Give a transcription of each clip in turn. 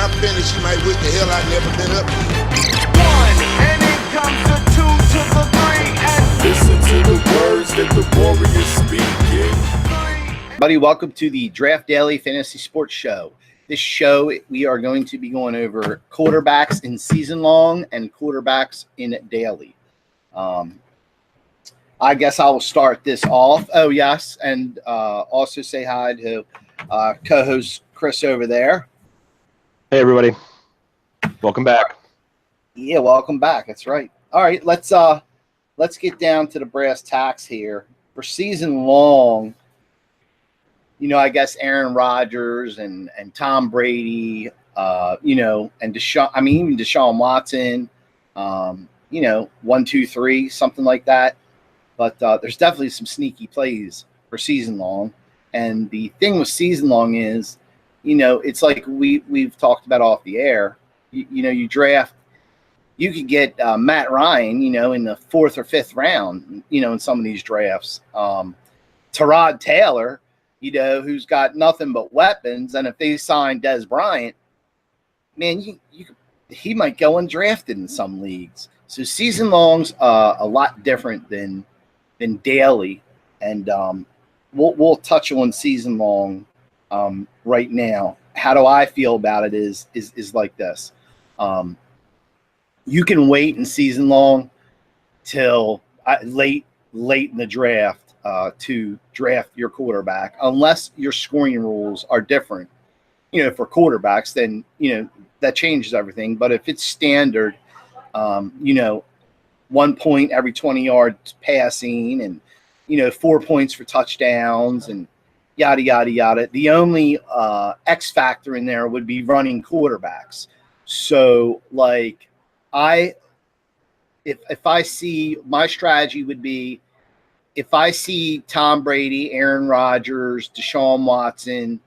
I finish, you might wish the hell I'd never been up here. One, and it comes the two to the three, and Listen to the words that the warriors speaking. Buddy, welcome to the Draftdaily Fantasy Sports Show. This show, we are going to be going over quarterbacks in season long and quarterbacks in daily. I guess I will start this off. Oh, yes, and also say hi to co-host Chris over there. Hey, everybody. Welcome back. Yeah, welcome back. That's right. All right, let's get down to the brass tacks here. For season long, you know, I guess Aaron Rodgers and Tom Brady, you know, and even Deshaun Watson, you know, 1, 2, 3, something like that. But there's definitely some sneaky plays for season long. And the thing with season long is, you know, it's like we've talked about off the air. You know, you draft, you could get Matt Ryan, you know, in the 4th or 5th round, you know, in some of these drafts. Tyrod Taylor, you know, who's got nothing but weapons. And if they sign Dez Bryant, man, he might go undrafted in some leagues. So season long's a lot different than daily. And we'll touch on season long right now. How do I feel about it is like this. You can wait in season long till late in the draft to draft your quarterback, unless your scoring rules are different. You know, for quarterbacks, then, you know, that changes everything. But if it's standard, you know, 1 point every 20 yards passing and, you know, 4 points for touchdowns and yada, yada, yada. The only X factor in there would be running quarterbacks. So, like, if I see, my strategy would be, if I see Tom Brady, Aaron Rodgers, Deshaun Watson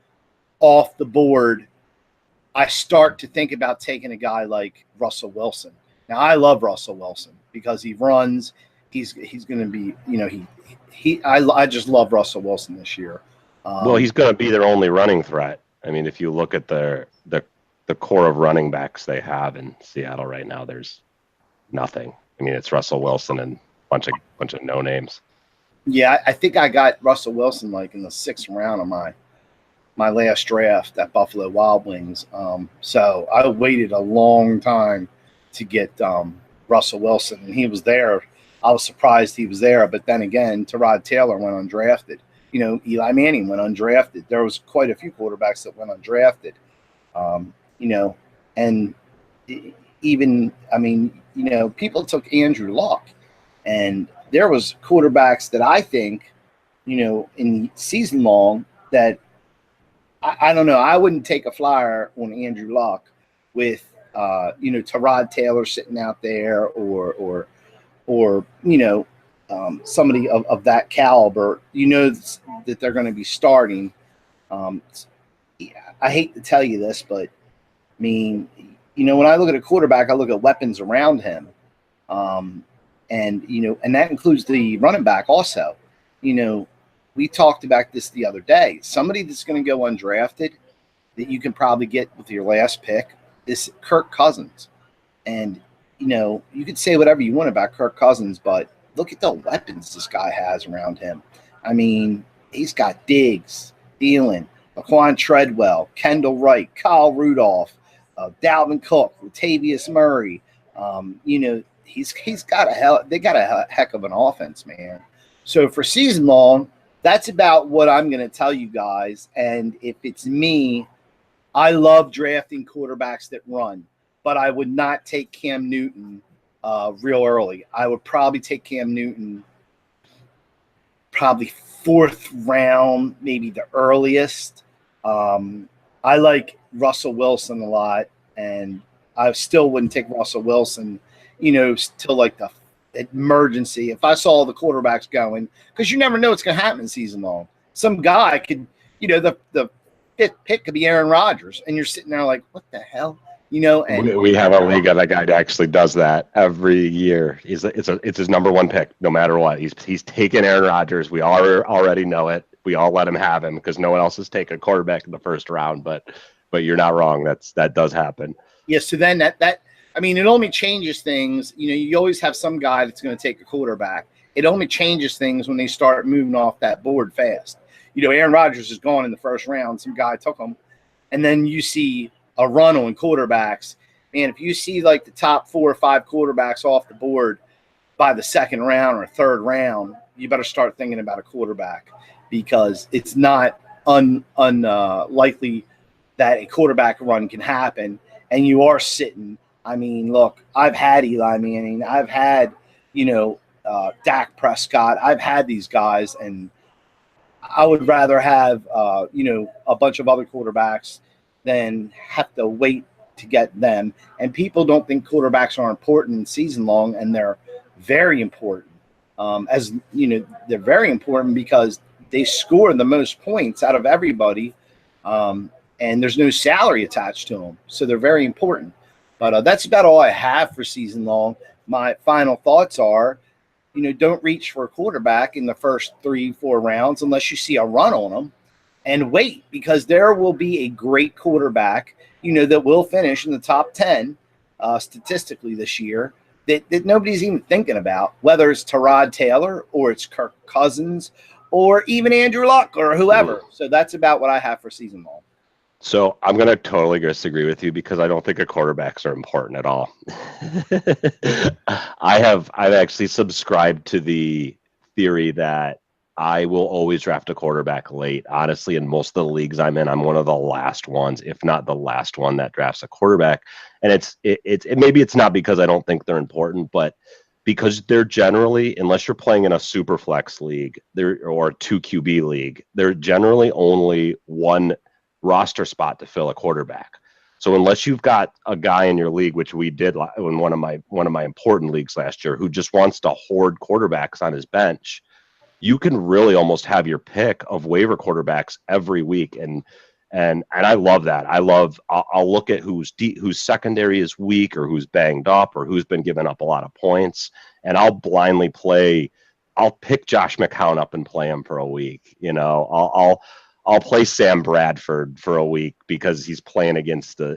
off the board, I start to think about taking a guy like Russell Wilson. Now, I love Russell Wilson because he runs. He's going to be, you know, I just love Russell Wilson this year. Well, he's going to be their only running threat. I mean, if you look at the core of running backs they have in Seattle right now, there's nothing. I mean, it's Russell Wilson and bunch of no names. Yeah, I think I got Russell Wilson like in the 6th round of my last draft at Buffalo Wild Wings. So I waited a long time to get Russell Wilson, and he was there. I was surprised he was there, but then again, Tyrod Taylor went undrafted. You know, Eli Manning went undrafted. There was quite a few quarterbacks that went undrafted. You know, and even, I mean, you know, people took Andrew Luck, and there was quarterbacks that I think, you know, in season long that I don't know. I wouldn't take a flyer on Andrew Luck with, you know, Tyrod Taylor sitting out there or you know, somebody of that caliber. You know that they're going to be starting. I hate to tell you this, but I mean, you know, when I look at a quarterback, I look at weapons around him. And, you know, and that includes the running back also. You know, we talked about this the other day. Somebody that's going to go undrafted that you can probably get with your last pick is Kirk Cousins. And, you know, you could say whatever you want about Kirk Cousins, but look at the weapons this guy has around him. I mean, he's got Diggs, Thielen, Laquan Treadwell, Kendall Wright, Kyle Rudolph, Dalvin Cook, Latavius Murray. You know, they got a heck of an offense, man. So for season long, that's about what I'm going to tell you guys. And if it's me, I love drafting quarterbacks that run, but I would not take Cam Newton real early. I would probably take Cam Newton probably 4th round, maybe the earliest. I like Russell Wilson a lot, and I still wouldn't take Russell Wilson, you know, till like the emergency. If I saw the quarterbacks going, because you never know what's going to happen in season long. Some guy could, you know, the 5th pick could be Aaron Rodgers, and you're sitting there like, what the hell? You know, and We have a league of that guy that actually does that every year. It's his number 1 pick, no matter what. He's taken Aaron Rodgers. We all already know it. We all let him have him because no one else has taken a quarterback in the 1st round. But but you're not wrong. That does happen. Yeah. So then I mean, it only changes things. You always have some guy that's going to take a quarterback. It only changes things when they start moving off that board fast. Aaron Rodgers is gone in the first round. Some guy took him. And then you see a run on quarterbacks. Man, if you see like the top 4 or 5 quarterbacks off the board by the second round or third round, you better start thinking about a quarterback, because it's not unlikely that a quarterback run can happen. And you are sitting. I mean, look, I've had Eli Manning. I've had, Dak Prescott. I've had these guys, and I would rather have, a bunch of other quarterbacks than have to wait to get them. And people don't think quarterbacks are important in season long, and they're very important. They're very important because they score the most points out of everybody, and there's no salary attached to them. So they're very important. But that's about all I have for season long. My final thoughts are, don't reach for a quarterback in the first 3-4 rounds unless you see a run on them, and wait, because there will be a great quarterback, that will finish in the top 10 statistically this year that nobody's even thinking about, whether it's Tyrod Taylor or it's Kirk Cousins or even Andrew Luck or whoever. So that's about what I have for season long. So I'm going to totally disagree with you, because I don't think quarterbacks are important at all. I've actually subscribed to the theory that I will always draft a quarterback late. Honestly, in most of the leagues I'm in, I'm one of the last ones, if not the last one, that drafts a quarterback. And maybe it's not because I don't think they're important, but because they're generally, unless you're playing in a super flex league or a 2 QB league, they're generally only one roster spot to fill a quarterback. So unless you've got a guy in your league, which we did in one of my important leagues last year, who just wants to hoard quarterbacks on his bench, you can really almost have your pick of waiver quarterbacks every week. And I love that. I'll look at whose secondary is weak, or who's banged up, or who's been giving up a lot of points, and I'll blindly I'll pick Josh McCown up and play him for a week. I'll play Sam Bradford for a week because he's playing against a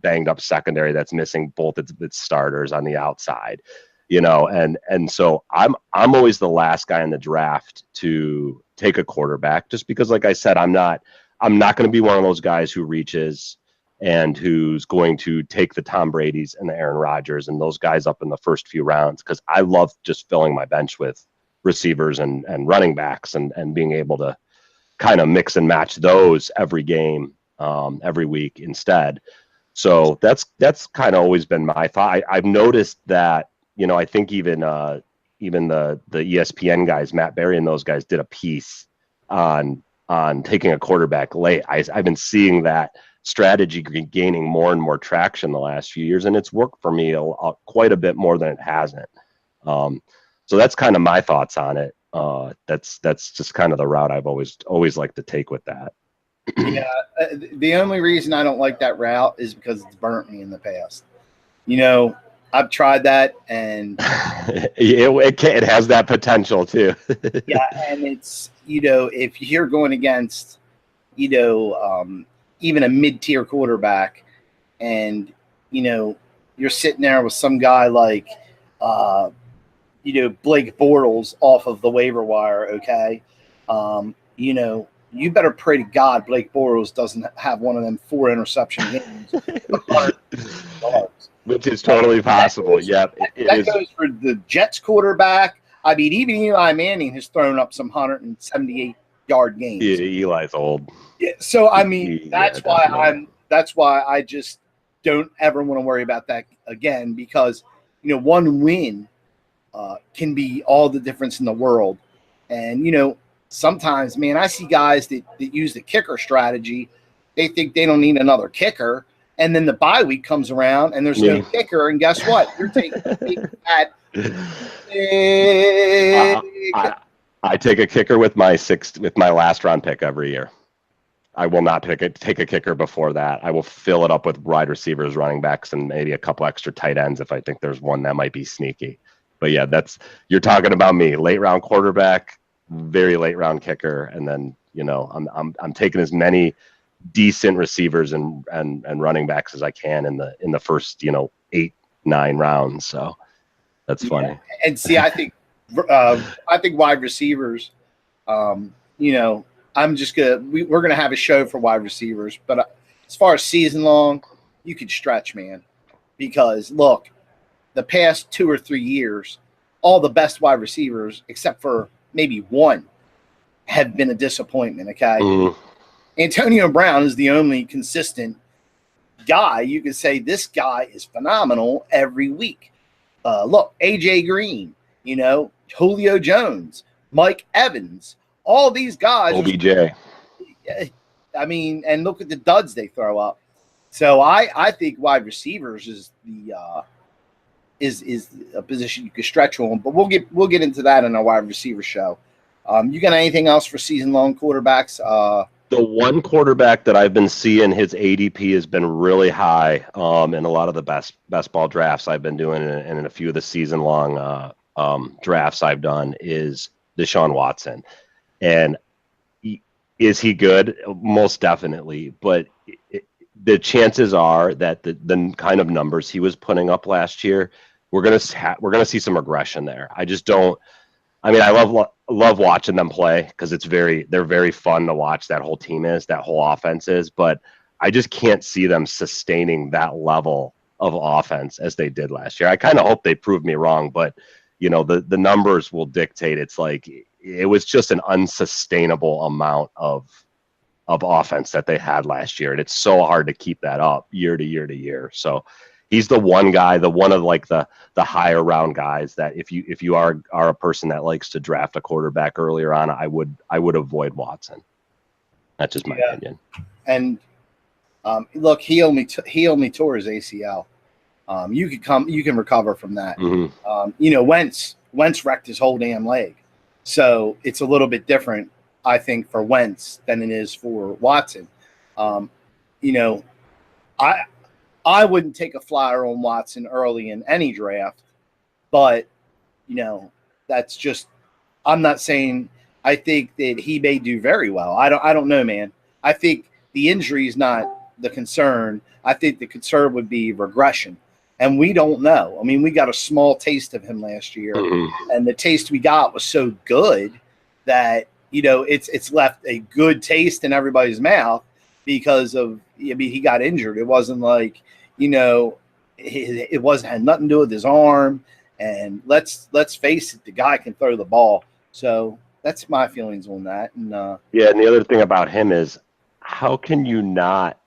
banged up secondary that's missing both its starters on the outside, and so I'm always the last guy in the draft to take a quarterback, just because, like I said, I'm not going to be one of those guys who reaches and who's going to take the Tom Brady's and the Aaron Rodgers and those guys up in the first few rounds, because I love just filling my bench with receivers and running backs and being able to kind of mix and match those every game, every week instead. So that's kind of always been my thought. I've noticed that, I think even the ESPN guys, Matt Berry and those guys, did a piece on taking a quarterback late. I've been seeing that strategy gaining more and more traction the last few years, and it's worked for me quite a bit more than it hasn't. So that's kind of my thoughts on it. That's just kind of the route I've always liked to take with that. Yeah, the only reason I don't like that route is because it's burnt me in the past. I've tried that, and it has that potential too. Yeah, and it's if you're going against even a mid-tier quarterback, and you're sitting there with some guy like Blake Bortles off of the waiver wire, okay? You better pray to God Blake Bortles doesn't have one of them 4 interception games. Which is totally possible. Yep. That goes for the Jets quarterback. I mean, even Eli Manning has thrown up some 178-yard games. Yeah, Eli's old. Yeah, so I mean, that's why I just don't ever want to worry about that again, because one win can be all the difference in the world. And sometimes, man, I see guys that use the kicker strategy. They think they don't need another kicker, and then the bye week comes around and there's no kicker, and guess what? You're taking that. I take a kicker with my last round pick every year. I will not take a kicker before that. I will fill it up with wide receivers, running backs, and maybe a couple extra tight ends if I think there's one that might be sneaky. But yeah, you're talking about me. Late round quarterback, very late round kicker, and then I'm taking as many decent receivers and running backs as I can in the first 8-9 rounds. So that's funny. Yeah. And see, I think wide receivers. I'm just we're gonna have a show for wide receivers, but as far as season long, you could stretch, man, because look, the past 2 or 3 years, all the best wide receivers, except for maybe one, have been a disappointment. Okay. Mm. Antonio Brown is the only consistent guy. You could say this guy is phenomenal every week. Look, AJ Green, Julio Jones, Mike Evans, all these guys. OBJ. And look at the duds they throw up. So I think wide receivers is is a position you could stretch on, but we'll get into that in our wide receiver show. You got anything else for season long quarterbacks? The one quarterback that I've been seeing, his ADP has been really high in a lot of the best ball drafts I've been doing, and in a few of the season long drafts I've done, is Deshaun Watson. And is he good? Most definitely. But the chances are that the kind of numbers he was putting up last year, we're gonna see some regression there. I just don't. I mean, I love watching them play because they're very fun to watch. That whole offense is, but I just can't see them sustaining that level of offense as they did last year. I kind of hope they prove me wrong, but the numbers will dictate. It's like it was just an unsustainable amount of offense that they had last year, and it's so hard to keep that up year to year to year. So he's the one guy, one of like the higher round guys that if you are a person that likes to draft a quarterback earlier on, I would avoid Watson. That's just my opinion. And look, he only tore his ACL. You can recover from that. Mm-hmm. Wentz wrecked his whole damn leg, so it's a little bit different, I think, for Wentz than it is for Watson. I wouldn't take a flyer on Watson early in any draft, but that's just. I'm not saying I think that he may do very well. I don't know, man. I think the injury is not the concern. I think the concern would be regression, and we don't know. I mean, we got a small taste of him last year, mm-hmm. and the taste we got was so good that it's left a good taste in everybody's mouth because of. I mean, he got injured. It wasn't like it wasn't had nothing to do with his arm. And let's face it, the guy can throw the ball. So that's my feelings on that. And and the other thing about him is, how can you not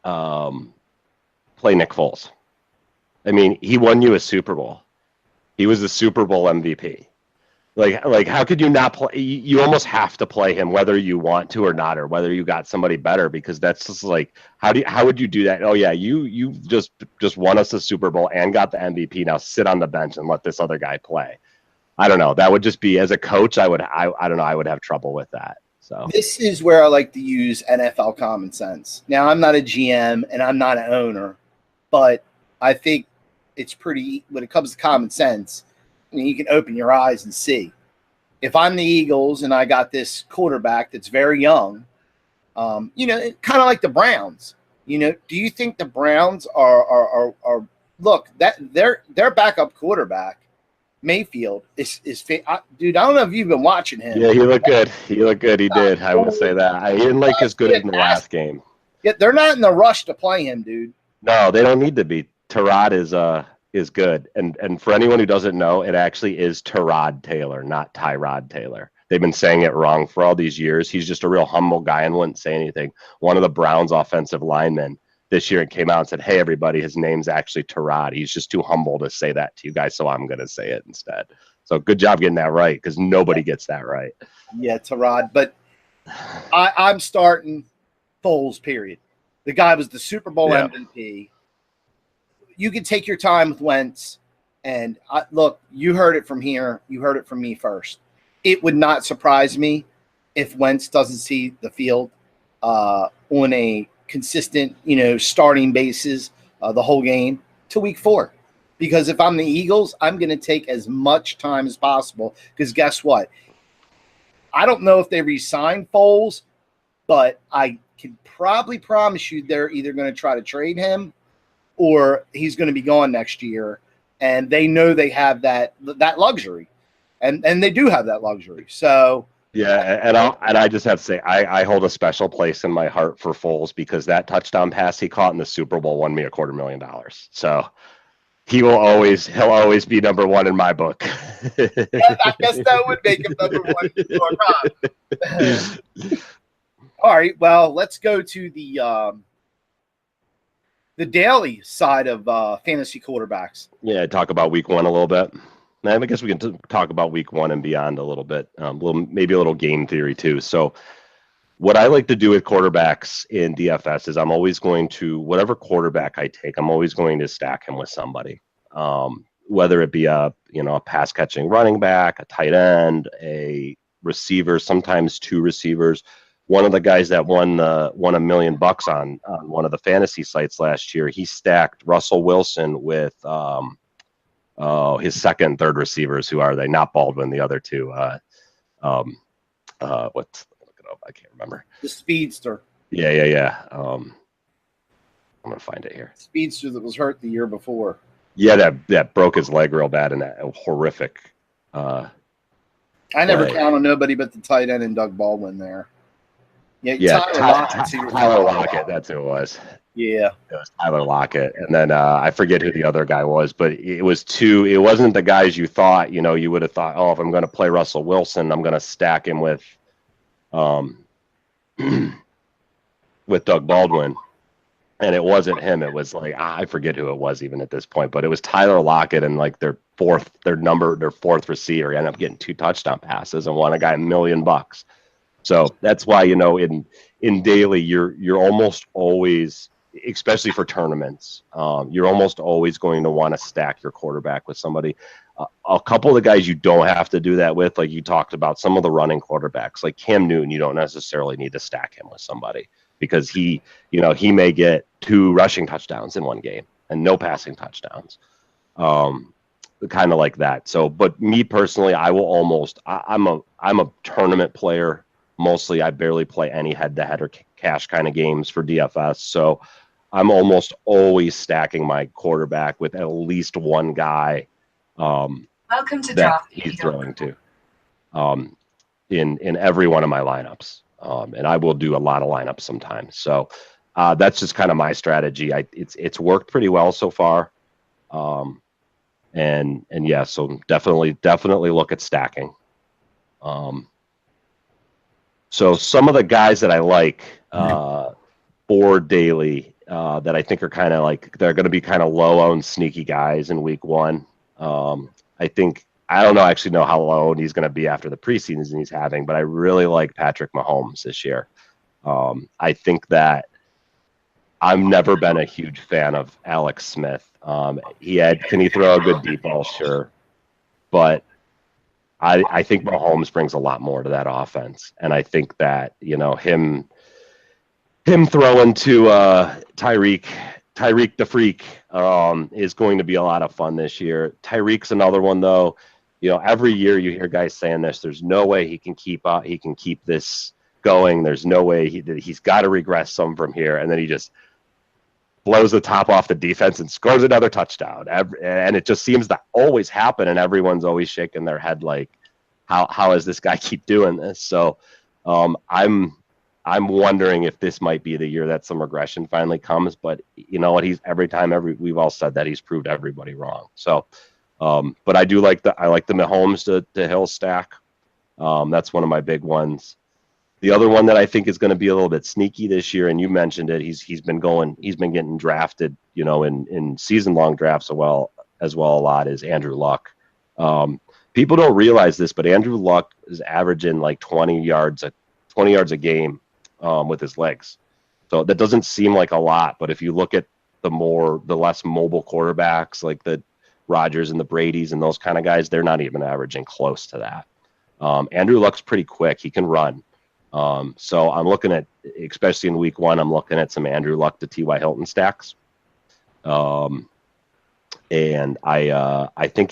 play Nick Foles? I mean, he won you a Super Bowl. He was the Super Bowl MVP. Like how could you not play? You almost have to play him whether you want to or not, or whether you got somebody better, because that's just like, how would you do that? Oh yeah, you just won us a Super Bowl and got the MVP. Now sit on the bench and let this other guy play. I don't know. That would just be, as a coach, I don't know. I would have trouble with that. So this is where I like to use NFL common sense. Now, I'm not a GM and I'm not an owner, but I think it's pretty, when it comes to common sense, you can open your eyes and see. If I'm the Eagles and I got this quarterback that's very young, kind of like the Browns, do you think the Browns are look, that their backup quarterback, Mayfield, is dude, I don't know if you've been watching him. Yeah, he looked good. He did. I will say that. He didn't like as good as in the last game. Yeah, they're not in the rush to play him, dude. No, they don't need to be. Tyrod is good. And for anyone who doesn't know, it actually is Tyrod Taylor, not Tyrod Taylor. They've been saying it wrong for all these years. He's just a real humble guy and wouldn't say anything. One of the Browns offensive linemen this year came out and said, "Hey, everybody, his name's actually Tyrod. He's just too humble to say that to you guys, so I'm going to say it instead." So good job getting that right, because nobody gets that right. Yeah, Tyrod. But I'm starting Foles, period. The guy was the Super Bowl MVP. You can take your time with Wentz. And look, you heard it from here. You heard it from me first. It would not surprise me if Wentz doesn't see the field on a consistent, starting basis the whole game to week 4. Because if I'm the Eagles, I'm going to take as much time as possible. Because guess what? I don't know if they re-signed Foles, but I can probably promise you they're either going to try to trade him or he's going to be gone next year. And they know they have that luxury. And they do have that luxury. So yeah, and I just have to say I hold a special place in my heart for Foles because that touchdown pass he caught in the Super Bowl won me $250,000. So he'll always be number one in my book. Yeah, I guess that would make him number one. All right, well, let's go to the daily side of fantasy quarterbacks. Yeah, talk about week one a little bit. I guess we can talk about week one and beyond a little bit, maybe a little game theory too. So what I like to do with quarterbacks in DFS is I'm always going to, whatever quarterback I take, I'm always going to stack him with somebody, whether it be a pass catching running back, a tight end, a receiver, sometimes two receivers. One of the guys that won $1 million on one of the fantasy sites last year, he stacked Russell Wilson with his second, third receivers. Who are they? Not Baldwin, the other two. Look it up. I can't remember. The speedster. Yeah. I'm gonna find it here. Speedster that was hurt the year before. Yeah, that broke his leg real bad in that horrific. I never count on nobody but the tight end and Doug Baldwin there. Yeah, Tyler Lockett. That's who it was. Yeah, it was Tyler Lockett, and then I forget who the other guy was, but it was two. It wasn't the guys you thought. You would have thought, oh, if I'm going to play Russell Wilson, I'm going to stack him with, with Doug Baldwin, and it wasn't him. It was like I forget who it was even at this point, but it was Tyler Lockett and like their fourth receiver. He ended up getting 2 touchdown passes and won a guy $1 million. So that's why in daily you're almost always, especially for tournaments, you're almost always going to want to stack your quarterback with somebody. A couple of the guys you don't have to do that with, like you talked about, some of the running quarterbacks, like Cam Newton, you don't necessarily need to stack him with somebody because he may get 2 rushing touchdowns in one game and no passing touchdowns, kind of like that. So, but me personally, I'm a tournament player. Mostly, I barely play any head-to-head or cash kind of games for DFS. So I'm almost always stacking my quarterback with at least one guy Welcome to that Draftdaily. he's throwing to in every one of my lineups. And I will do a lot of lineups sometimes. So that's just kind of my strategy. It's worked pretty well so far. And yeah, so definitely look at stacking. So some of the guys that I like for daily that I think are kind of like they're going to be kind of low-owned sneaky guys in week one. I don't actually know how low he's going to be after the preseason he's having, but I really like Patrick Mahomes this year. I think that I've never been a huge fan of Alex Smith. Can he throw a good deep ball? Sure. But I think Mahomes brings a lot more to that offense. And I think that, him throwing to Tyreek the Freak is going to be a lot of fun this year. Tyreek's another one, though. Every year you hear guys saying this. There's no way he can keep this going. There's no way he's got to regress some from here. And then he just blows the top off the defense and scores another touchdown. And it just seems to always happen, and everyone's always shaking their head like, how does this guy keep doing this? So I'm wondering if this might be the year that some regression finally comes. But you know what? We've all said that he's proved everybody wrong. So, but I like the Mahomes to Hill stack. That's one of my big ones. The other one that I think is going to be a little bit sneaky this year, and you mentioned it, he's been getting drafted, in season-long drafts as well a lot, is Andrew Luck. People don't realize this, but Andrew Luck is averaging like 20 yards a game with his legs. So that doesn't seem like a lot, but if you look at the less mobile quarterbacks like the Rodgers and the Bradys and those kind of guys, they're not even averaging close to that. Andrew Luck's pretty quick. He can run. So I'm looking at, especially in week one, I'm looking at some Andrew Luck to T.Y. Hilton stacks. And I think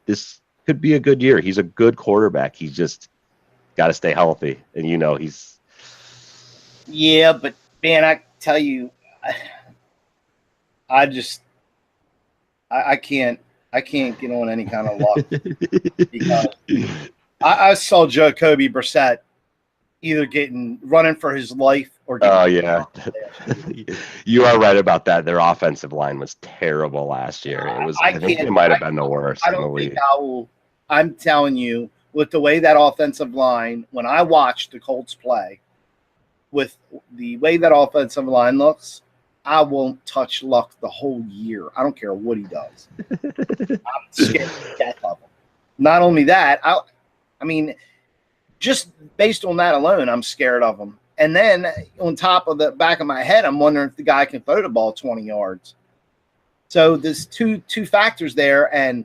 this could be a good year. He's a good quarterback. He's just got to stay healthy. And, Yeah, but man, I tell you, I can't get on any kind of luck because I saw Jacoby Brissett either running for his life or getting. Oh yeah, you are right about that. Their offensive line was terrible last year. It was. I think it might have been the worst I in the don't think league. I'm telling you, with the way that offensive line, when I watched the Colts play, with the way that offensive line looks, I won't touch Luck the whole year. I don't care what he does. I'm scared to death of him. Not only that, I mean, just based on that alone, I'm scared of him. And then on top of the back of my head, I'm wondering if the guy can throw the ball 20 yards. So there's two factors there, and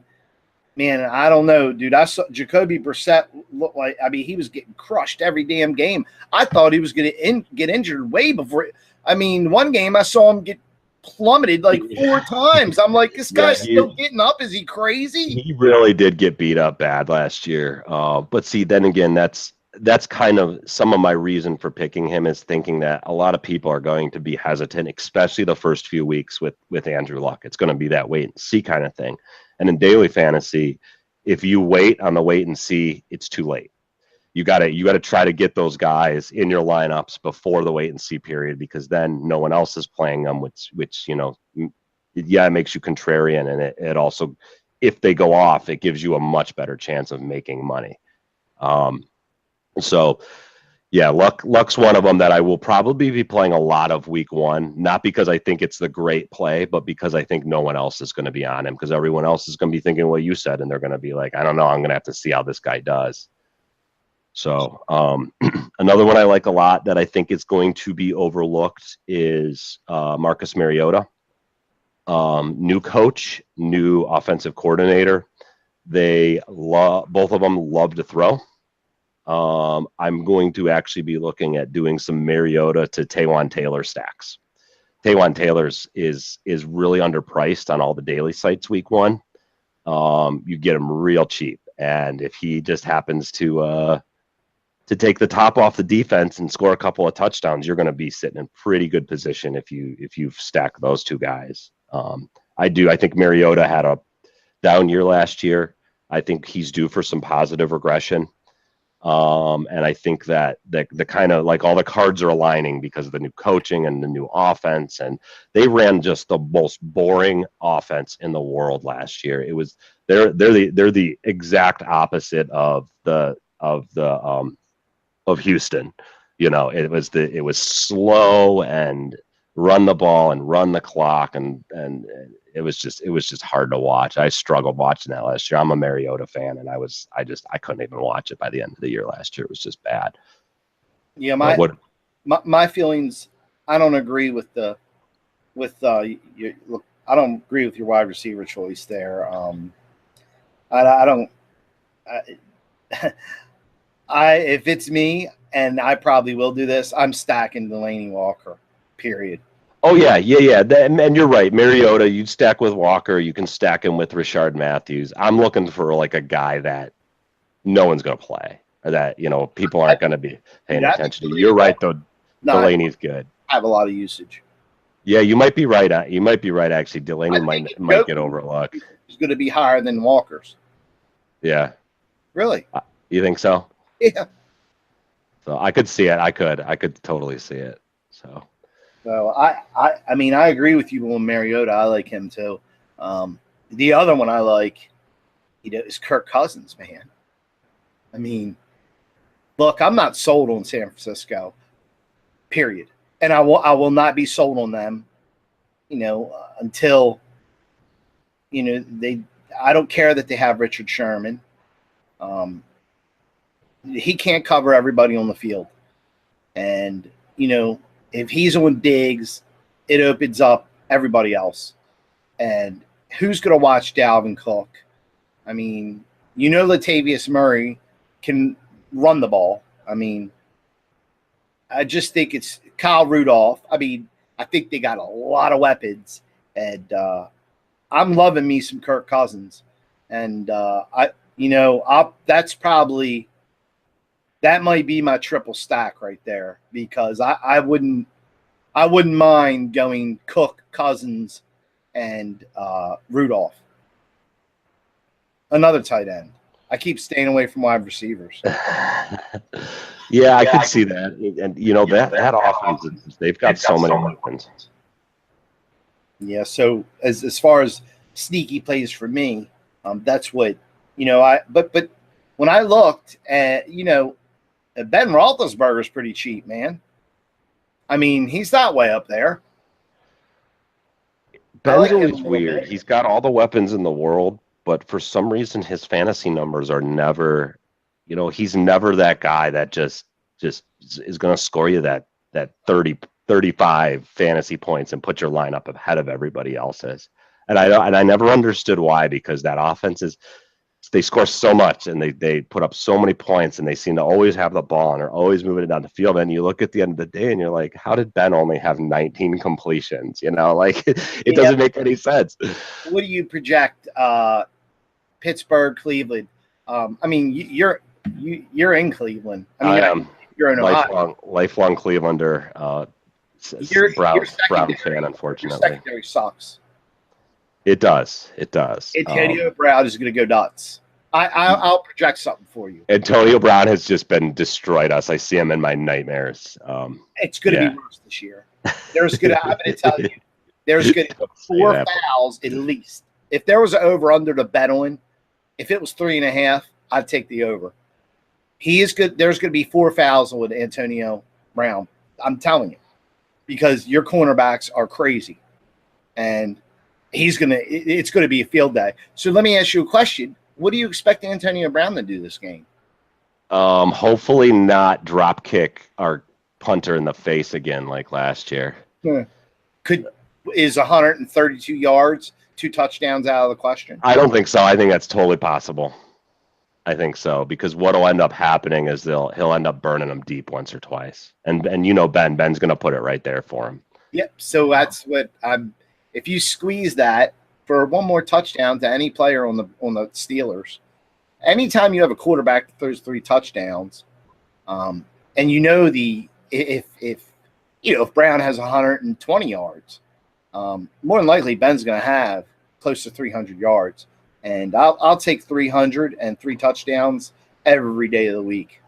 man, I don't know, dude. I saw Jacoby Brissett look like, he was getting crushed every damn game. I thought he was going to get injured way before. One game I saw him get plummeted like 4 times. I'm like, this guy's still getting up. Is he crazy? He really did get beat up bad last year. But see, then again, that's kind of some of my reason for picking him, is thinking that a lot of people are going to be hesitant, especially the first few weeks with Andrew Luck. It's going to be that wait and see kind of thing. And in daily fantasy, if you wait on the wait and see, it's too late. You got to try to get those guys in your lineups before the wait and see period, because then no one else is playing them, which it makes you contrarian, and it also, if they go off, it gives you a much better chance of making money. So yeah, Luck's one of them that I will probably be playing a lot of week 1, not because I think it's the great play, but because I think no one else is going to be on him, because everyone else is going to be thinking what you said, and they're going to be like, I don't know, I'm going to have to see how this guy does. So another one I like a lot that I think is going to be overlooked is Marcus Mariota. New coach, new offensive coordinator. Both of them love to throw. I'm going to actually be looking at doing some Mariota to Taywan Taylor stacks. Taywan Taylor's is really underpriced on all the daily sites week 1. You get him real cheap, and if he just happens to take the top off the defense and score a couple of touchdowns, you're going to be sitting in pretty good position if you stack those two guys. I think Mariota had a down year last year. I think he's due for some positive regression. And I think that the kind of like all the cards are aligning because of the new coaching and the new offense, and they ran just the most boring offense in the world last year. It was they're the exact opposite of Houston. It was slow and run the ball and run the clock, and it was just hard to watch. I struggled watching that last year. I'm a Mariota fan, and I couldn't even watch it by the end of the year last year. It was just bad. Yeah, my feelings. I don't agree with I don't agree with your wide receiver choice there. If it's me, and I probably will do this, I'm stacking Delaney Walker. Period. Oh yeah. And you're right, Mariota. You'd stack with Walker. You can stack him with Rashard Matthews. I'm looking for like a guy that no one's going to play, or that people aren't going to be paying attention to. You're right though. No, Delaney's good. I have a lot of usage. Yeah, you might be right. Actually, Delaney might get overlooked. He's going to be higher than Walker's. Yeah. Really? You think so? Yeah. So I could see it. I could totally see it. So I agree with you on Mariota. I like him too. The other one I like, is Kirk Cousins, man. Look, I'm not sold on San Francisco, period. And I will not be sold on them, until, I don't care that they have Richard Sherman. He can't cover everybody on the field. And, if he's on Diggs, it opens up everybody else. And who's going to watch Dalvin Cook? Latavius Murray can run the ball. I just think it's Kyle Rudolph. I think they got a lot of weapons. And I'm loving me some Kirk Cousins. And, that's probably that might be my triple stack right there, because I wouldn't mind going Cook, Cousins, and Rudolph. Another tight end. I keep staying away from wide receivers. Yeah, I could see that. And, that offense, they've got so many weapons. Yeah, so as far as sneaky plays for me, that's what, but when I looked at, Ben Roethlisberger's pretty cheap, man. I mean, he's not way up there. Ben's always weird. He's got all the weapons in the world, but for some reason his fantasy numbers are never, he's never that guy that just is going to score you that 30, 35 fantasy points and put your lineup ahead of everybody else's. And I never understood why, because that offense they score so much and they put up so many points and they seem to always have the ball and are always moving it down the field. And you look at the end of the day and you're like, how did Ben only have 19 completions? It doesn't make any sense. What do you project? Pittsburgh, Cleveland. I mean, you're in Cleveland. I am. You're in Ohio. Lifelong Clevelander. Brown fan, unfortunately. Your secondary sucks. It does. Antonio Brown is going to go nuts. I'll project something for you. Antonio Brown has just been destroyed us. I see him in my nightmares. It's going to be worse this year. I'm going to tell you, there's going to be 4 fouls at least. If there was an over-under to bet on, if it was 3.5, I'd take the over. He is good. There's going to be 4 fouls with Antonio Brown. I'm telling you, because your cornerbacks are crazy, and it's going to be a field day. So let me ask you a question. What do you expect Antonio Brown to do this game? Hopefully not drop kick our punter in the face again like last year. Is 132 yards, 2 touchdowns out of the question? I don't think so. I think that's totally possible. I think so, because what'll end up happening is he'll end up burning them deep once or twice. And Ben's going to put it right there for him. Yep. So that's what if you squeeze that for one more touchdown to any player on the Steelers, anytime you have a quarterback that throws 3 touchdowns, and if Brown has 120 yards, more than likely Ben's going to have close to 300 yards, and I'll take 300 and 3 touchdowns every day of the week.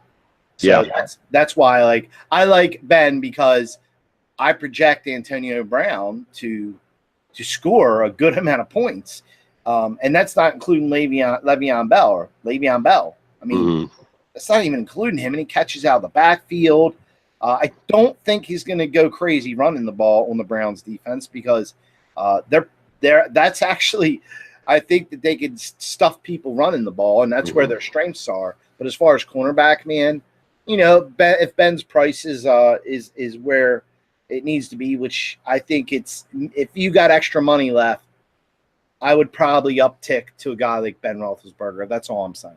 So that's why I like Ben, because I project Antonio Brown to score a good amount of points. And that's not including Le'Veon Bell. I mean, that's not even including him, and he catches out of the backfield. I don't think he's going to go crazy running the ball on the Browns defense, because that's actually, I think that they could stuff people running the ball, and that's where their strengths are. But as far as cornerback, man, if Ben's price is where it needs to be, which I think if you got extra money left, I would probably uptick to a guy like Ben Roethlisberger. That's all I'm saying.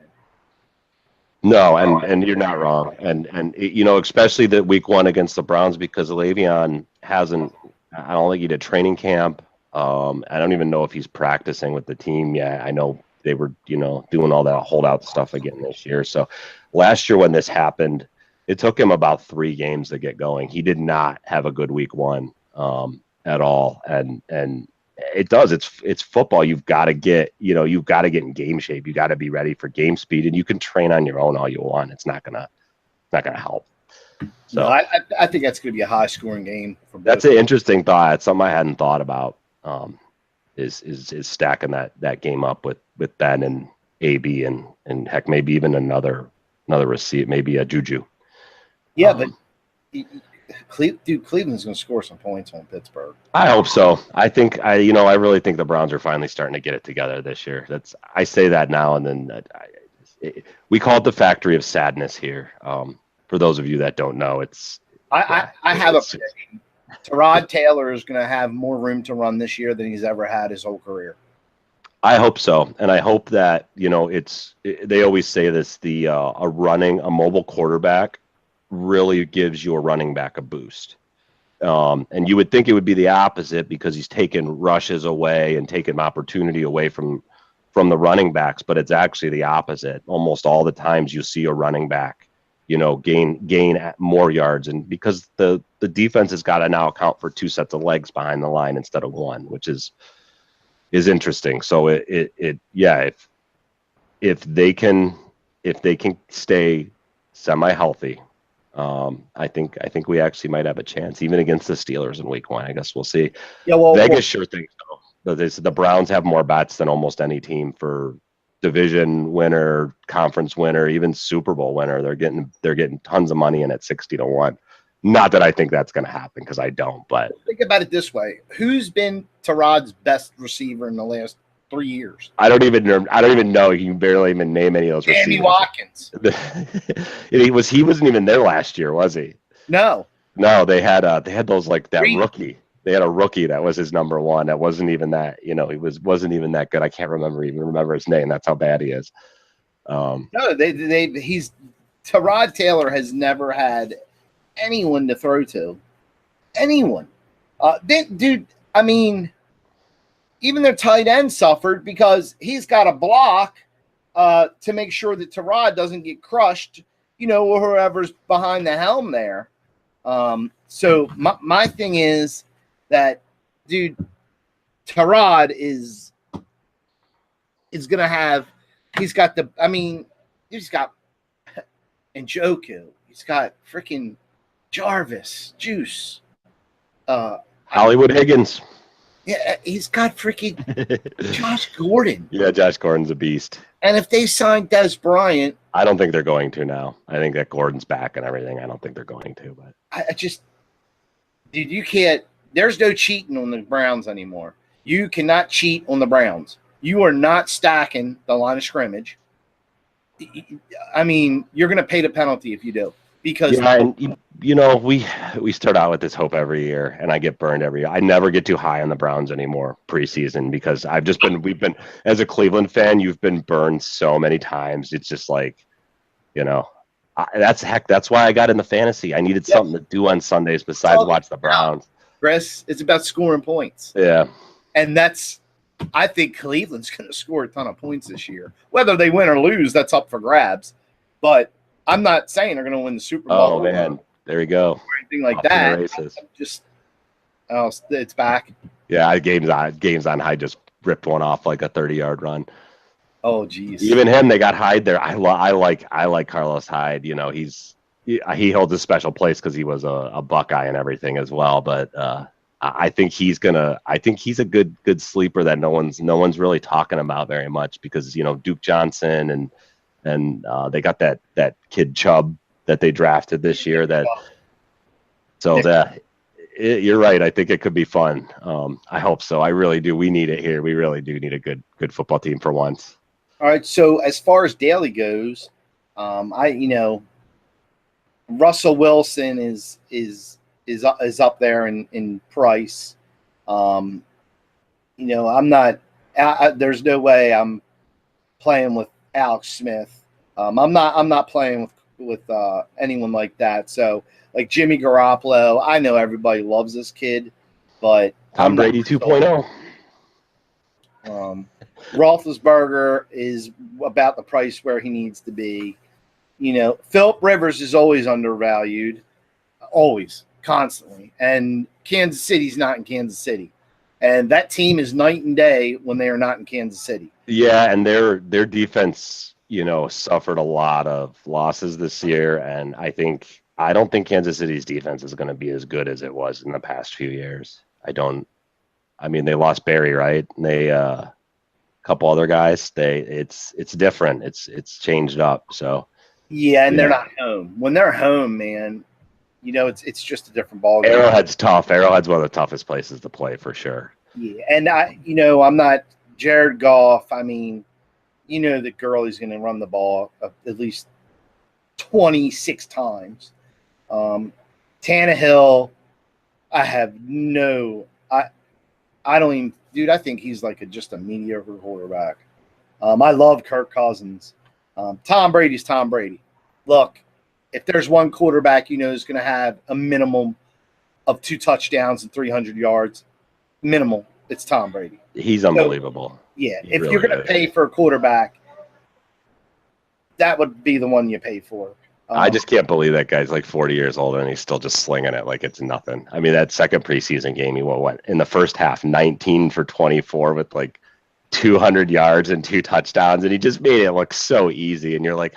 No, and you're not wrong. And especially the week 1 against the Browns, because Le'Veon hasn't, I don't think he did training camp. I don't even know if he's practicing with the team yet. I know they were, doing all that holdout stuff again this year. So last year when this happened, it took him about 3 games to get going. He did not have a good week 1 at all. And it does. It's football. You've got to get in game shape. You got to be ready for game speed, and you can train on your own all you want. It's not gonna help. So no, I think that's gonna be a high scoring game. That's an interesting thought. It's something I hadn't thought about. Is stacking that game up with Ben and AB and heck, maybe even another receiver, maybe a Juju. Yeah, but Cleveland's going to score some points on Pittsburgh. I hope so. I really think the Browns are finally starting to get it together this year. I say that now, and then we call it the factory of sadness here. For those of you that don't know, I have a prediction. Tyrod Taylor is going to have more room to run this year than he's ever had his whole career. I hope so, and I hope that they always say this: a mobile quarterback really gives your running back a boost. And you would think it would be the opposite, because he's taken rushes away and taken opportunity away from the running backs, but it's actually the opposite. Almost all the times you see a running back gain more yards, and because the defense has got to now account for 2 sets of legs behind the line instead of 1, which is interesting. So if they can stay semi healthy, I think we actually might have a chance even against the Steelers in Week 1. I guess we'll see. Yeah, well, Vegas sure thinks so. The Browns have more bets than almost any team for division winner, conference winner, even Super Bowl winner. They're getting tons of money in at 60-1. Not that I think that's going to happen, because I don't. But think about it this way: who's been Tyrod's best receiver in the last 3 years? I don't even know. You can barely even name any of those receivers. Sammy Watkins. He wasn't even there last year, was he? No. They had those, like, that rookie. They had a rookie that was his number 1. That wasn't even that. He wasn't even that good. I can't remember his name. That's how bad he is. No, Tyrod Taylor has never had anyone to throw to. Anyone. Dude, I mean, even their tight end suffered because he's got a block to make sure that Tyrod doesn't get crushed, or whoever's behind the helm there. So my thing is that, dude, Tyrod is going to have – he's got Njoku. He's got freaking Jarvis, Juice. Hollywood Higgins. Yeah, he's got freaking Josh Gordon. Yeah, Josh Gordon's a beast. And if they sign Des Bryant, I don't think they're going to now. I think that Gordon's back and everything. I don't think they're going to. But I just, dude, you can't. There's no cheating on the Browns anymore. You cannot cheat on the Browns. You are not stacking the line of scrimmage. I mean, you're going to pay the penalty if you do. Because we start out with this hope every year, and I get burned every year. I never get too high on the Browns anymore preseason, because we've been as a Cleveland fan, you've been burned so many times. It's just like, that's why I got in the fantasy. I needed something to do on Sundays besides watch the Browns. Chris, it's about scoring points. Yeah, and I think Cleveland's going to score a ton of points this year. Whether they win or lose, that's up for grabs. But I'm not saying they're going to win the Super Bowl. Oh, man. There you go. Or anything like that. It's back. Yeah, Games on High just ripped one off like a 30-yard run. Oh, geez. Even him, they got Hyde there. I like Carlos Hyde. He holds a special place because he was a Buckeye and everything as well. But I think he's a good sleeper that no one's really talking about very much, because Duke Johnson and they got that kid Chubb that they drafted this year. You're right. I think it could be fun. I hope so. I really do. We need it here. We really do need a good football team for once. All right. So as far as daily goes, Russell Wilson is up there in price. I'm not. There's no way I'm playing with Alex Smith. I'm not playing with anyone like that. So like Jimmy Garoppolo, I know everybody loves this kid, but Tom Brady 2.0. Roethlisberger is about the price where he needs to be. Phillip Rivers is always undervalued, always, constantly. And Kansas City's not in Kansas City. And that team is night and day when they are not in Kansas City. Yeah, and their defense, suffered a lot of losses this year. And I don't think Kansas City's defense is going to be as good as it was in the past few years. They lost Barry, right? And they a couple other guys. It's different. It's changed up. So yeah, and they're not home. When they're home, man, it's just a different ballgame. Arrowhead's tough. Arrowhead's one of the toughest places to play for sure. Yeah, and I'm not Jared Goff. The Gurley's going to run the ball at least 26 times. Tannehill, I don't even, dude, I think he's like just a mediocre quarterback. I love Kirk Cousins. Tom Brady's Tom Brady. Look, if there's one quarterback is going to have a minimum of 2 touchdowns and 300 yards, minimal, it's Tom Brady. He's unbelievable. So, yeah, if you're going to pay for a quarterback, that would be the one you pay for. I just can't believe that guy's like 40 years old and he's still just slinging it like it's nothing. I mean, that second preseason game, he went in the first half 19 for 24 with like 200 yards and 2 touchdowns, and he just made it look so easy. And you're like,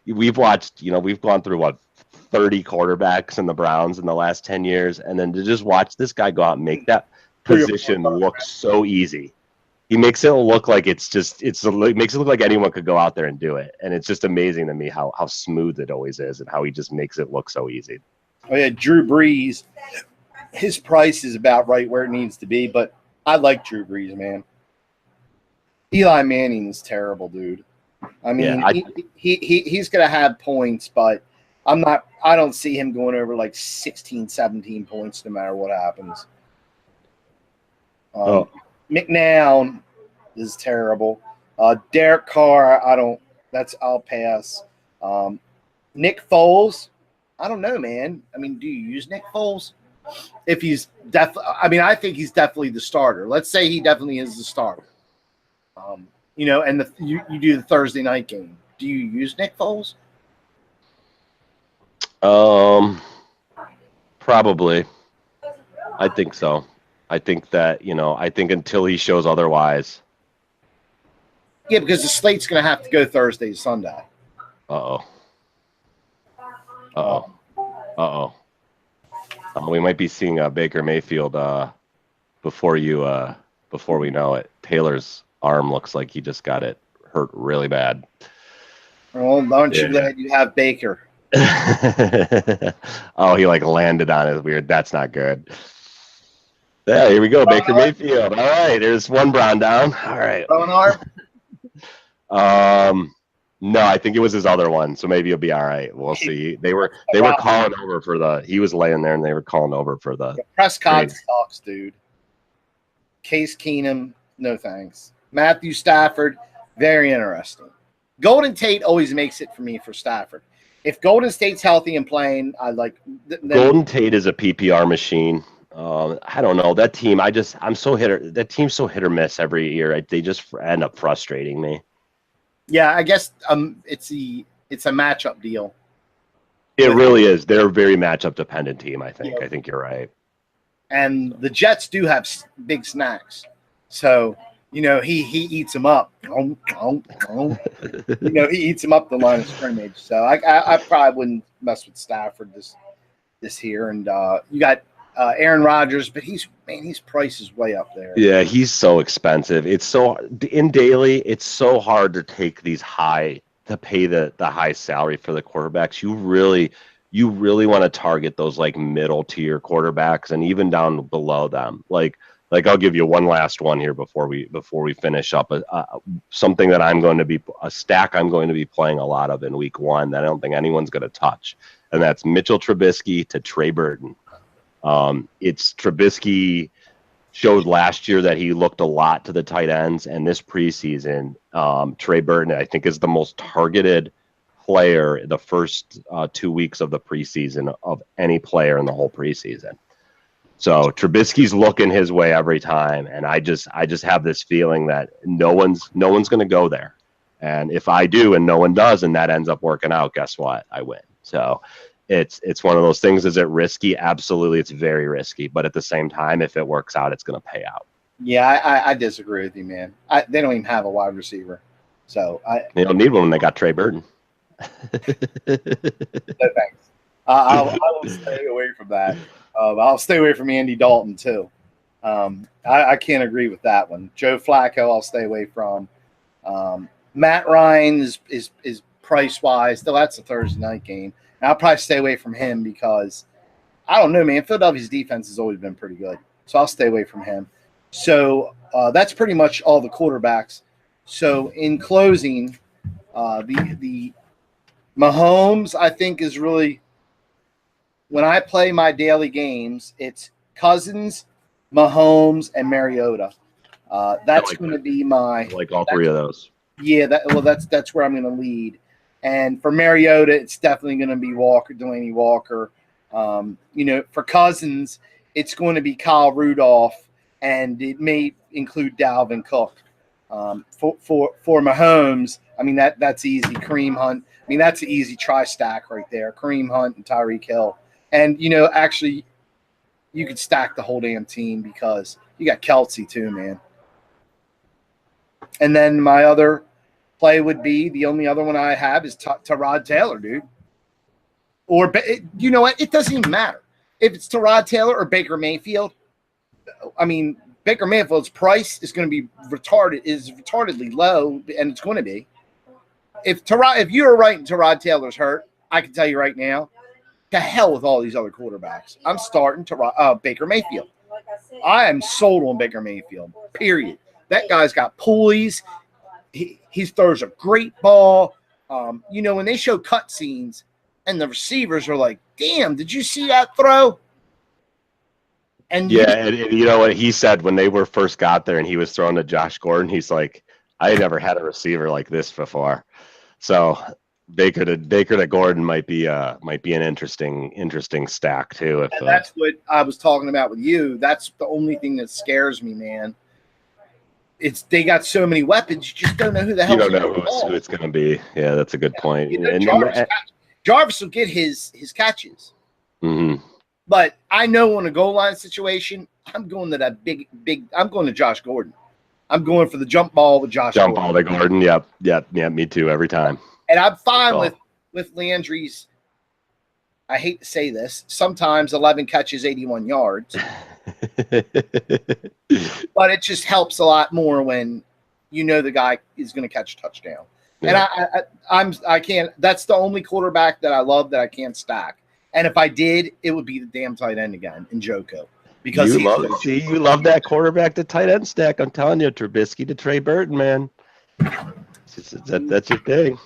we've watched, we've gone through 30 quarterbacks in the Browns in the last 10 years, and then to just watch this guy go out and make that position look so easy. He makes it look like it makes it look like anyone could go out there and do it. And it's just amazing to me how smooth it always is and how he just makes it look so easy. Oh, yeah, Drew Brees, his price is about right where it needs to be, but I like Drew Brees, man. Eli Manning is terrible, dude. I mean, he's going to have points, but I don't see him going over like 16, 17 points no matter what happens. McNown is terrible. Derek Carr, I'll pass. Nick Foles, I don't know, man. I mean, do you use Nick Foles? If he's I think he's definitely the starter. Let's say he definitely is the starter. And you do the Thursday night game. Do you use Nick Foles? Probably. I think so. I think that, until he shows otherwise. Yeah, because the slate's going to have to go Thursday to Sunday. We might be seeing Baker Mayfield before we know it. Taylor's arm looks like he just got it hurt really bad. Well, aren't you glad you have Baker? Oh, he landed on it. Weird. That's not good. Yeah, here we go. Baker Mayfield. All right, there's one Brown down. All right. No, I think it was his other one, so maybe he'll be all right. We'll see. They were calling over for he was laying there and they were calling over for the Prescott sucks, dude. Case Keenum, no thanks. Matthew Stafford, very interesting. Golden Tate always makes it for me for Stafford. If Golden State's healthy and playing, I like. Golden Tate is a PPR machine. I don't know that team. That team's so hit or miss every year. They just end up frustrating me. Yeah, I guess it's a matchup deal. It really is. They're a very matchup dependent team. I think. Yeah. I think you're right. And the Jets do have big snacks, so he eats them up. He eats them up the line of scrimmage. So I probably wouldn't mess with Stafford this year. And you got Aaron Rodgers, but his price is way up there. Yeah, he's so expensive. It's so in daily, it's so hard to take these to pay the high salary for the quarterbacks. You really want to target those middle tier quarterbacks and even down below them. Like I'll give you one last one here before we finish up. Something that a stack I'm going to be playing a lot of in week 1 that I don't think anyone's going to touch, and that's Mitchell Trubisky to Trey Burton. It's Trubisky showed last year that he looked a lot to the tight ends, and this preseason, Trey Burton, I think, is the most targeted player the first 2 weeks of the preseason of any player in the whole preseason. So Trubisky's looking his way every time, and I just have this feeling that no one's going to go there. And if I do and no one does and that ends up working out, guess what? I win. So it's one of those things. Is it risky? Absolutely, it's very risky. But at the same time, if it works out, it's going to pay out. Yeah, I disagree with you, man. They don't even have a wide receiver. So they don't need one when they got Trey Burton. No thanks. I will stay away from that. I'll stay away from Andy Dalton too. I can't agree with that one. Joe Flacco, I'll stay away from. Matt Ryan is price wise, though that's a Thursday night game. And I'll probably stay away from him because I don't know, man. Philadelphia's defense has always been pretty good, so I'll stay away from him. So that's pretty much all the quarterbacks. So in closing, the Mahomes, I think, is really, when I play my daily games, it's Cousins, Mahomes, and Mariota. That's going to be my all three of those. Yeah, that's where I'm going to lead. And for Mariota, it's definitely going to be Delaney Walker. For Cousins, it's going to be Kyle Rudolph, and it may include Dalvin Cook. For Mahomes, I mean that's easy. Kareem Hunt. I mean that's an easy tri-stack right there. Kareem Hunt and Tyreek Hill. And actually, you could stack the whole damn team because you got Kelsey too, man. And then my other play would be the only other one I have is Tyrod Taylor, dude. Or you know what? It doesn't even matter if it's Tyrod Taylor or Baker Mayfield. I mean, Baker Mayfield's price is going to be retardedly low, and it's going to be. If you're right and Tyrod Taylor's hurt, I can tell you right now, to hell with all these other quarterbacks. I'm starting Baker Mayfield. I am sold on Baker Mayfield, period. That guy's got poise. He throws a great ball. When they show cut scenes and the receivers are like, damn, did you see that throw? And you know what he said when they first got there and he was throwing to Josh Gordon, he's like, I never had a receiver like this before. So Baker to Gordon might be an interesting stack too. And that's what I was talking about with you. That's the only thing that scares me, man. They got so many weapons, you just don't know who the hell. You don't know who it's going to be. Yeah, that's a good point. Jarvis will get his catches. Mm-hmm. But I know on a goal line situation, I'm going to that big. I'm going to Josh Gordon. I'm going for the jump ball with Josh. Jump ball to Gordon. Yep. Me too. Every time. And I'm fine with Landry's. I hate to say this. Sometimes 11 catches, 81 yards. But it just helps a lot more when the guy is going to catch a touchdown. Yeah. And I can't. That's the only quarterback that I love that I can't stack. And if I did, it would be the damn tight end again in Joko. Because you love that quarterback to tight end stack. I'm telling you, Trubisky to Trey Burton, man. That's your thing.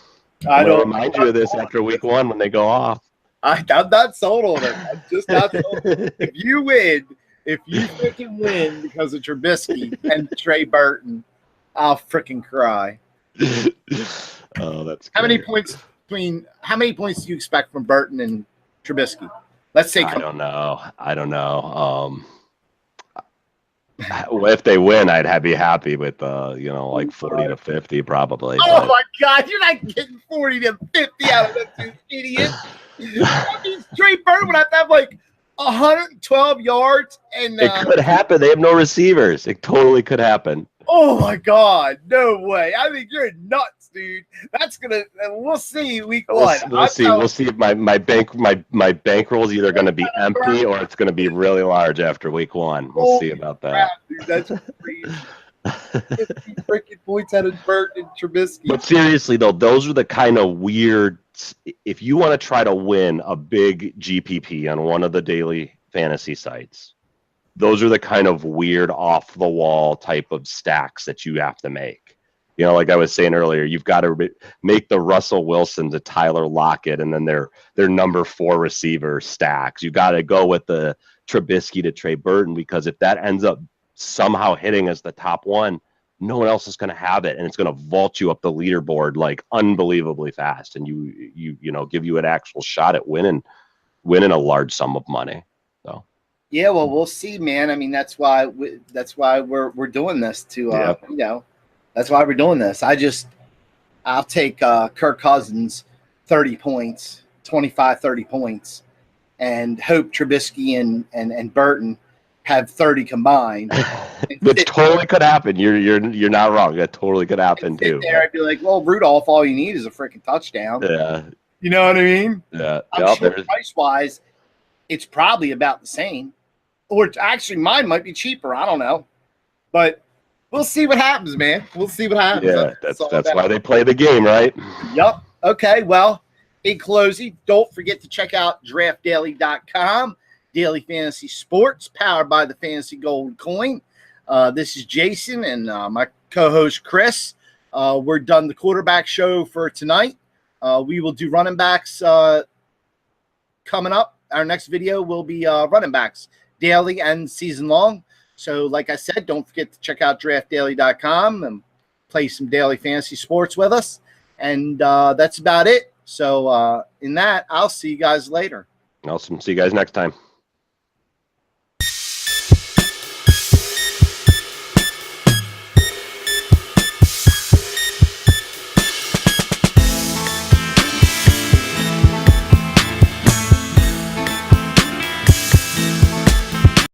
I don't remind you of this after week 1 when they go off. I'm not sold on it. I'm just not sold. If you freaking win because of Trubisky and Trey Burton, I'll freaking cry. Oh, that's how many points do you expect from Burton and Trubisky? Let's say I don't know. If they win, I'd be happy with 40 to 50 probably. Oh my God, you're not getting 40 to 50 out of that, idiot. That means Trey Burton would have to have 112 yards, and it could happen. They have no receivers. It totally could happen. Oh my God, no way! I think you're nuts, dude. That's gonna. We'll see week 1. We'll see. We'll see if my bankroll is either going to be empty or it's going to be really large after week 1. We'll see about that. Dude, that's crazy. 50 freaking points out of Burton and Trubisky. But seriously though, those are the kind of weird. If you want to try to win a big GPP on one of the daily fantasy sites, those are the kind of weird off the wall type of stacks that you have to make. Like I was saying earlier, you've got to make the Russell Wilson to Tyler Lockett and then their number 4 receiver stacks. You got to go with the Trubisky to Trey Burton, because if that ends up somehow hitting as the top one, no one else is going to have it, and it's going to vault you up the leaderboard unbelievably fast, and you give you an actual shot at winning a large sum of money. So yeah, well, we'll see, man. I mean, that's why we're doing this that's why we're doing this. I'll take Kirk Cousins 30 points, 25, 30 points, and hope Trubisky and Burton have 30 combined. Which totally could happen. You're not wrong. That totally could happen too. I'd be like, well, Rudolph, all you need is a freaking touchdown. Yeah. You know what I mean? Yeah. I'm sure price-wise, it's probably about the same. Or actually, mine might be cheaper. I don't know. But we'll see what happens, man. We'll see what happens. Yeah, that's why they play the game, right? Yep. Okay, well, in closing, don't forget to check out draftdaily.com. Daily Fantasy Sports, powered by the Fantasy Gold Coin. This is Jason and my co-host Chris. We're done the quarterback show for tonight. We will do running backs coming up. Our next video will be running backs daily and season long. So like I said, don't forget to check out draftdaily.com and play some daily fantasy sports with us. And that's about it. So in that, I'll see you guys later. Awesome. See you guys next time.